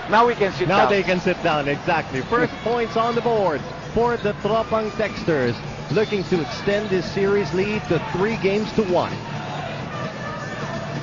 Now we can sit down. Now they can sit down, exactly. First points on the board for the Tropang Texters, looking to extend this series lead to 3-1.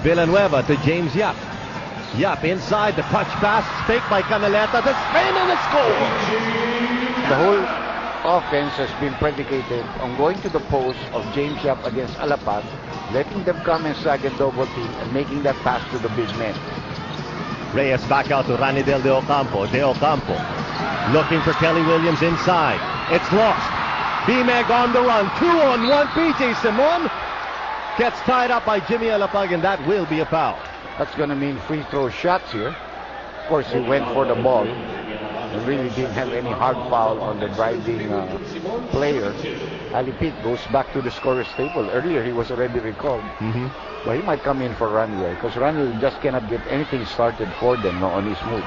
Villanueva to James Yap. Yap inside, the touch pass, fake by Canaleta, the spin and the score! The whole offense has been predicated on going to the post of James Yap against Alapag, letting them come and sag and double team, and making that pass to the big men. Reyes back out to Ranidel De Ocampo. De Ocampo looking for Kelly Williams inside. It's lost. BMEG on the run. 2-on-1. PJ Simon gets tied up by Jimmy Alapag, and that will be a foul. That's going to mean free throw shots here. Of course, he went for the ball. He really didn't have any hard foul on the driving player. Ali Pic goes back to the scorer's table. Earlier, he was already recalled. But he might come in for Raniel, because Raniel just cannot get anything started for them on his moves.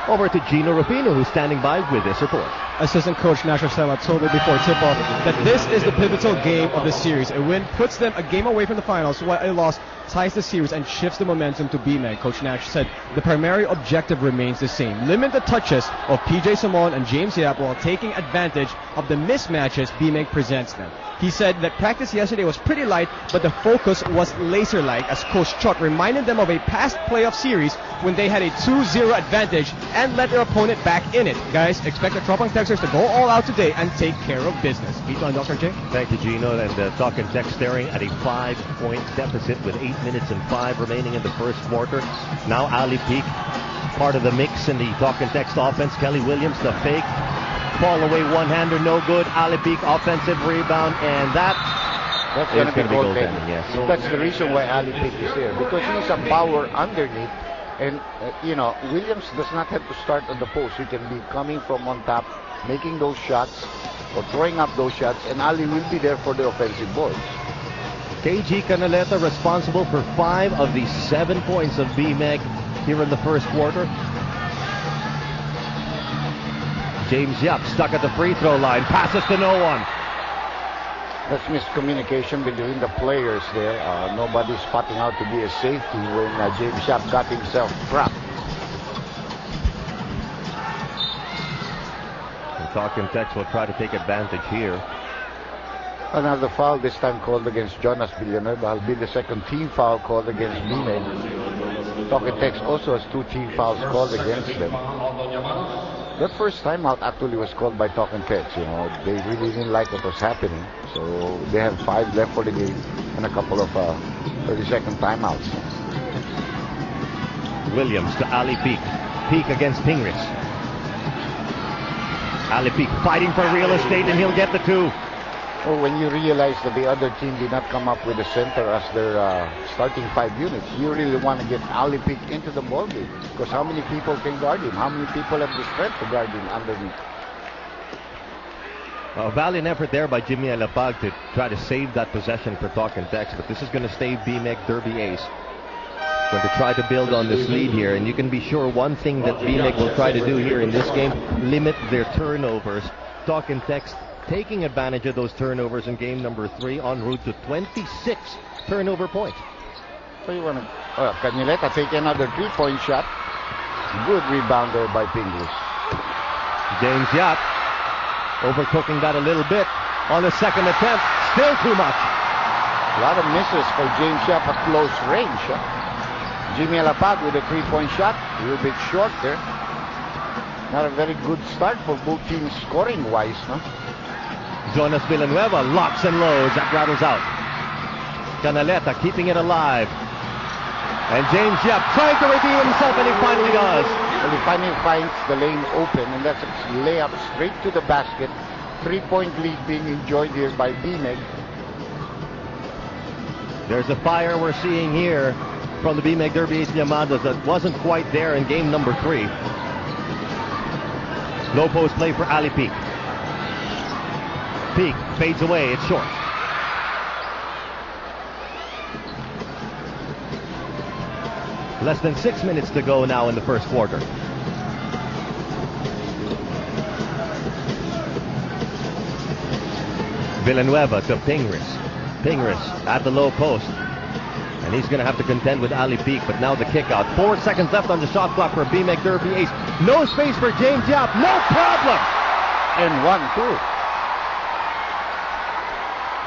Over to Gino Rapino, who's standing by with this report. Assistant coach Nash Rosella told me before tip-off that this is the pivotal game of the series. A win puts them a game away from the finals, while a loss ties the series and shifts the momentum to BMEG. Coach Nash said the primary objective remains the same: limit the touches of PJ Simon and James Yap while taking advantage of the mismatches BMEG presents them. He said that practice yesterday was pretty light, but the focus was laser-like, as Coach Chuck reminded them of a past playoff series when they had a 2-0 advantage and let their opponent back in it. Guys, expect the Tropang Texters to go all out today and take care of business. Vito and Dr. J. Thank you, Gino. And Talking Text staring at a 5-point deficit with 8 minutes and 5 remaining in the first quarter. Now Ali Pic, part of the mix in the Talking Text offense. Kelly Williams, the fake. Fall away one-hander, no good. Ali Pic, offensive rebound, and that's going to be goaltending. Yes. That's the reason why Ali Pic is there, because he's a power underneath. And, Williams does not have to start on the post. He can be coming from on top, making those shots, or throwing up those shots, and Ali will be there for the offensive boards. KG Canaleta responsible for 5 of the 7 points of BMEG here in the first quarter. James Yap stuck at the free throw line, passes to no one. That's miscommunication between the players there. Nobody's spotting out to be a safety when James Yap got himself trapped. The Talking Text will try to take advantage here. Another foul, this time called against Jonas Villanueva. Will be the second team foul called against BMEG. Talking Text also has 2 team fouls called against them. That first timeout actually was called by Talking Text. They really didn't like what was happening. So they have 5 left for the game and a couple of 30-second timeouts. Williams to Ali Pic. Pic against Pingris. Ali Pic fighting for real estate, and he'll get the 2. Or when you realize that the other team did not come up with a center as their starting 5 units, you really want to get Ali Pic into the ballgame, because how many people can guard him? How many people have the strength to guard him underneath? A valiant effort there by Jimmy Alapag to try to save that possession for Talking Text, but this is going to stay BMEG Derby Ace. Going to try to build on this lead here, and you can be sure one thing that BMEG will try to do here in this game: limit their turnovers. Talking Text taking advantage of those turnovers in game number 3, en route to 26 turnover points. So you want to... Canaleta take another 3-point shot. Good rebound there by Pingris. James Yap overcooking that a little bit on the second attempt. Still too much. A lot of misses for James Yap at close range. Jimmy Alapag with a 3-point shot. A little bit short there. Not a very good start for both teams scoring-wise, no? Jonas Villanueva locks and loads. That rattles out. Canaleta keeping it alive. And James Yap trying to redeem himself, and he finally does. Well, he finally finds the lane open, and that's a layup straight to the basket. 3-point lead being enjoyed here by BMEG. There's a fire we're seeing here from the BMEG Derby Ace Llamadas that wasn't quite there in game number 3. Low post play for Ali Pic. Pic fades away, it's short. Less than 6 minutes to go now in the first quarter. Villanueva to Pingris. Pingris at the low post. And he's going to have to contend with Ali Peak, but now the kick out. 4 seconds left on the shot clock for BMEC Derby Ace. No space for James Yap. No problem. And 1-2.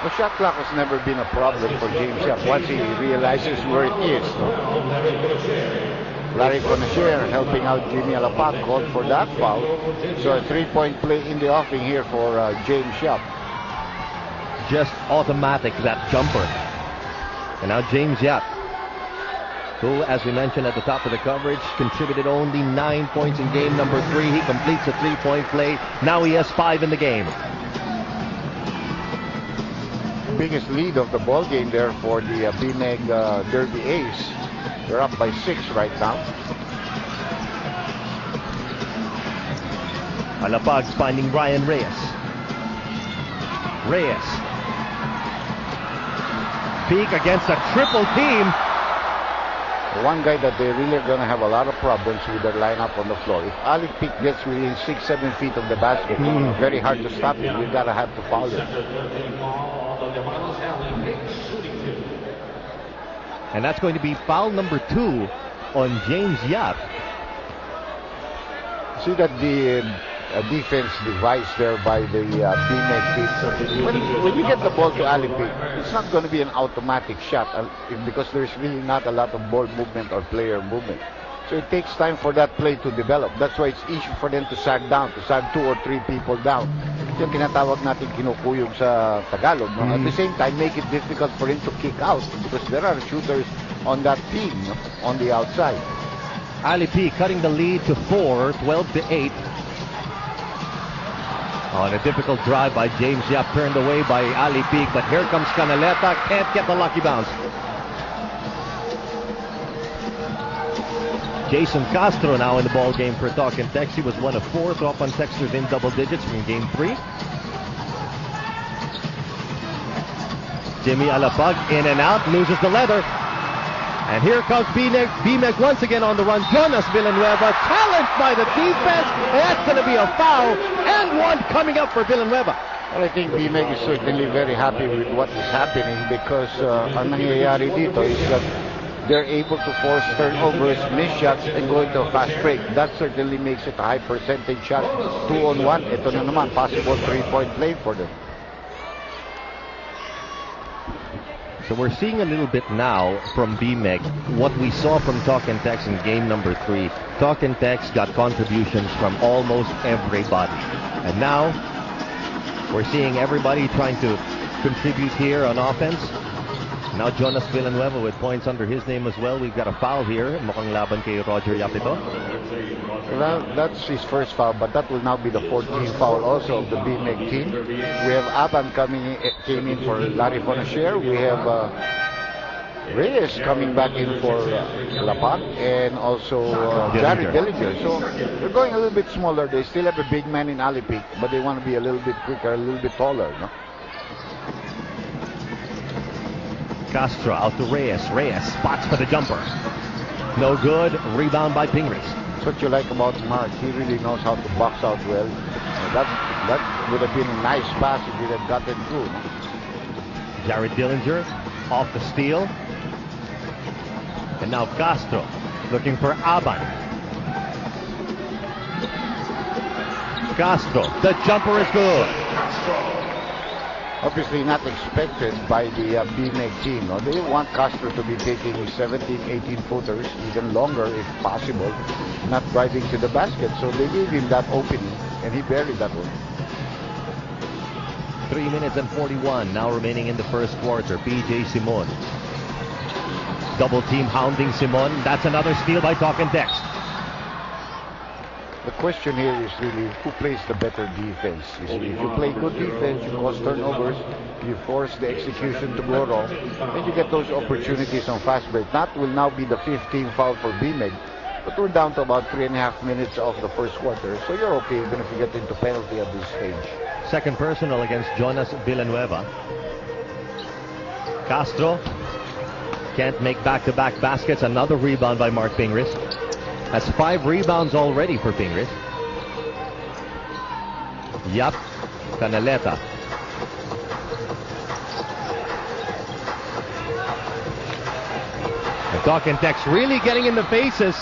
The shot clock has never been a problem for James Yap once he realizes where it is. No? Larry Conacher helping out Jimmy Alapag called for that foul. So a 3-point play in the offing here for James Yap. Just automatic, that jumper. And now James Yap, who, as we mentioned at the top of the coverage, contributed only 9 points in game number 3. He completes a 3-point play. Now he has 5 in the game. Biggest lead of the ball game there for the BMEG Derby Ace. They're up by 6 right now. Alapag's finding Ryan Reyes. Reyes. Peak against a triple team. One guy that they really are going to have a lot of problems with their lineup on the floor. If Ali Peak gets within 6-7 feet of the basket, very hard to stop him. You've got to have to foul him. And that's going to be foul number 2 on James Yap. See that the defense device there by the BMEG team. When you get the ball to Ali Peak, it's not going to be an automatic shot because there's really not a lot of ball movement or player movement. So it takes time for that play to develop. That's why it's easy for them to sag down, to sag 2 or 3 people down. Yung tinatawag natin kinukuyog sa Tagalog. No? At the same time, make it difficult for him to kick out because there are shooters on that team, no? On the outside. Ali Peak cutting the lead to 4, 12-8. On a difficult drive by James Yap, turned away by Ali Peak, but here comes Canaleta, can't get the lucky bounce. Jason Castro now in the ball game for Talk and Text. He was 1 of 4, throw up on Texters in double digits from game 3. Jimmy Alapag in and out, loses the leather. And here comes BMEG once again on the run. Jonas Villanueva challenged by the defense. And that's going to be a foul and one coming up for Villanueva. Well, I think BMEG is certainly very happy with what is happening because ang nangyayari dito is that they're able to force turnovers, missed shots, and go into a fast break. That certainly makes it a high percentage shot. 2-on-1. Ito na naman, possible 3-point play for them. So we're seeing a little bit now from BMEG what we saw from Talk and Text in game number 3. Talk and Text got contributions from almost everybody. And now we're seeing everybody trying to contribute here on offense. Now Jonas Villanueva with points under his name as well. We've got a foul here. Mukhang laban kay Roger Yap ito. Well, that's his first foul, but that will now be the 14th foul also of the BMEG team. We have Aban came in for Larry Conacher. We have Reyes coming back in for Alapag and also Jared Dillinger. So they're going a little bit smaller. They still have a big man in Ali Peak, but they want to be a little bit quicker, a little bit taller. No? Castro out to Reyes. Reyes spots for the jumper. No good. Rebound by Pingris. That's what you like about Mark. He really knows how to box out well. That would have been a nice pass if he had gotten through. No? Jared Dillinger off the steal. And now Castro looking for Aban. Castro. The jumper is good. Obviously not expected by the BMEG team. No? They want Castro to be taking 17, 18 footers, even longer if possible, not driving to the basket. So they gave him that opening, and he buried that one. 3 minutes and 41 now remaining in the first quarter. PJ Simon. Double team hounding Simon. That's another steal by Talk and Text. The question here is really who plays the better defense. You see, if you play good defense, you cause turnovers, you force the execution to go wrong, and you get those opportunities on fast break. That will now be the 15th foul for BMEG, but we're down to about 3.5 minutes of the first quarter, so you're okay even if you get into penalty at this stage. Second personal against Jonas Villanueva. Castro can't make back-to-back baskets. Another rebound by Mark Pingris. That's 5 rebounds already for Pingris. Yap, Canaleta. Talk and Text really getting in the faces.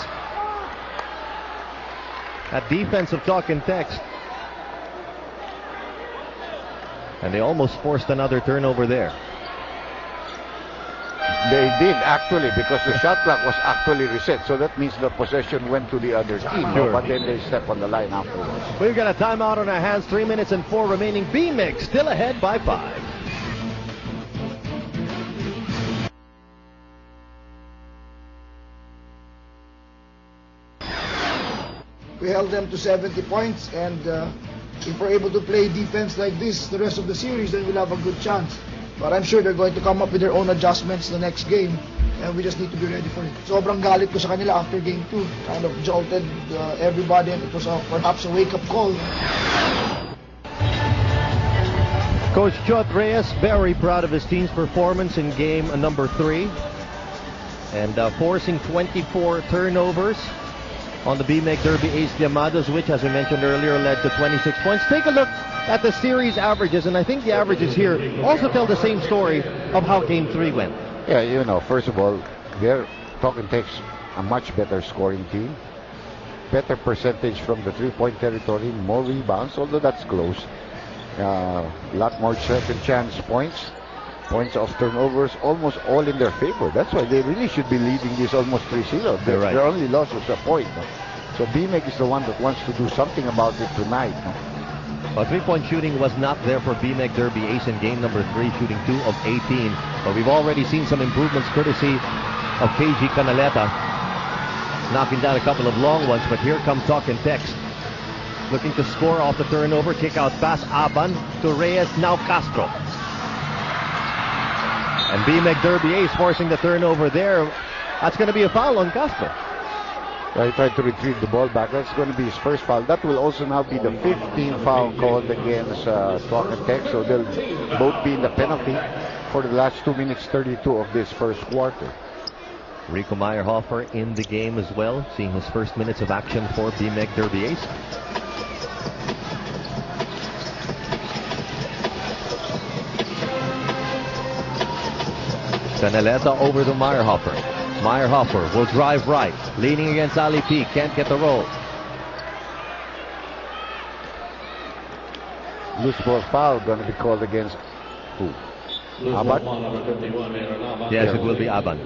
That defense of Talk and Text. And they almost forced another turnover there. They did actually, because the shot clock was actually reset. So that means the possession went to the other team. Sure. But then they stepped on the line afterwards. We've got a timeout on our hands. 3 minutes and 4 remaining. BMIC still ahead by 5. We held them to 70 points, and if we're able to play defense like this the rest of the series, then we'll have a good chance. But I'm sure they're going to come up with their own adjustments the next game, and we just need to be ready for it. Sobrang galit ko sa kanila after game 2. Kind of jolted everybody, and it was perhaps a wake-up call. Coach Chot Reyes very proud of his team's performance in game number 3, and forcing 24 turnovers on the BMIC Derby Ace Llamados, which, as I mentioned earlier, led to 26 points. Take a look at the series averages, and I think the averages here also tell the same story of how game 3 went. Yeah, you know, first of all, they're Talking Text a much better scoring team. Better percentage from the three-point territory, more rebounds, although that's close. A lot more second chance points. Points of turnovers, almost all in their favor. That's why they really should be leading this almost 3-0. Right. Their only loss was a point. No? So BMIC is the one that wants to do something about it tonight. No? Well, three-point shooting was not there for BMIC Derby Ace in game number 3, shooting 2 of 18. But we've already seen some improvements courtesy of KG Canaleta, knocking down a couple of long ones. But here comes Talk and Text, looking to score off the turnover. Kick out pass, Aban to Reyes, now Castro. And BMIC Derby Ace forcing the turnover there. That's going to be a foul on Castro. He tried to retrieve the ball back. That's going to be his first foul. That will also now be the 15th foul called against Talk and Text. So they'll both be in the penalty for the last 2 minutes 32 of this first quarter. Rico Meyerhofer in the game as well, seeing his first minutes of action for BMIC Derby Ace. Canaleta over to Meyerhofer. Meyerhofer will drive right, leaning against Ali P. Can't get the roll. Loose ball foul going to be called against who? Aban? Yes, it will be Aban.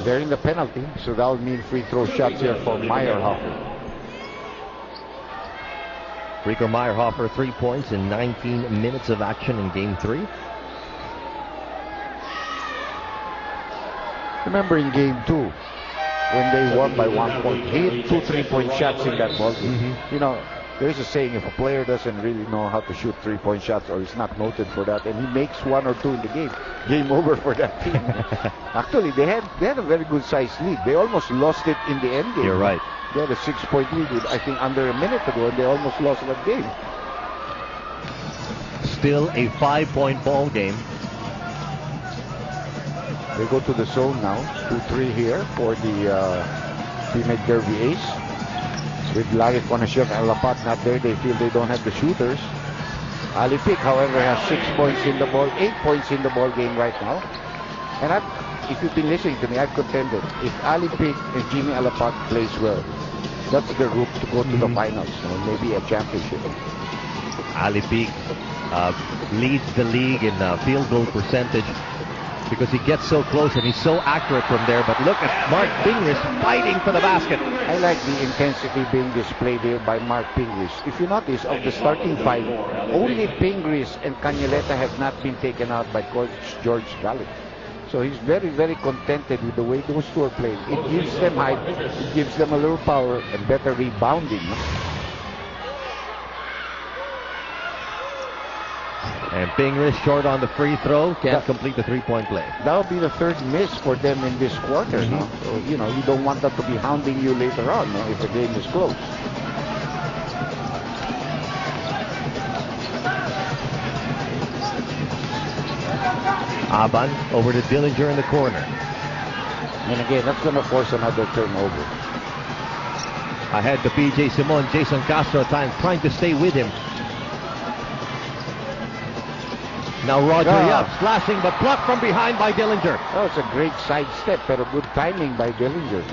They're in the penalty, so that will mean free throw shots here for Meyerhofer. Rico Meyerhofer, 3 points in 19 minutes of action in game 3. Remember in game 2, when they won by 1 point, he hit 2 3-point shots in that ball game. You know, there's a saying, if a player doesn't really know how to shoot 3-point shots or is not noted for that, and he makes 1 or 2 in the game over for that team. Actually, they had a very good sized lead. They almost lost it in the end game. You're right. They had a 6-point lead with, I think, under a minute ago, and they almost lost that game. Still a 5-point ball game. They go to the zone now. 2-3 here for the BMIC Derby Ace. With Larry Konashev and Lapat not there, they feel they don't have the shooters. Ali Pic, however, has 6 points in the ball, 8 points in the ball game right now. And if you've been listening to me, I've contended if Ali Pic and Jimmy Alapat plays well, that's the route to go to the finals, maybe a championship. Ali Pic leads the league in field goal percentage because he gets so close and he's so accurate from there. But look at Mark Pingris fighting for the basket. I like the intensity being displayed here by Mark Pingris. If you notice, of the starting 5, only Pingris and Canaleta have not been taken out by Coach George Gallic. So he's very, very contented with the way those two are playing. It gives them height, it gives them a little power and better rebounding. And Pingris short on the free throw, can't complete the 3-point play. That will be the third miss for them in this quarter. No? So, you don't want that to be hounding you later on if the game is close. Aban over to Dillinger in the corner. And again, that's going to force another turnover. Ahead to PJ Simon. Jason Castro at times trying to stay with him. Now Roger Yeah. Yap slashing, but blocked from behind by Dillinger. That was a great sidestep, pero good timing by Dillinger.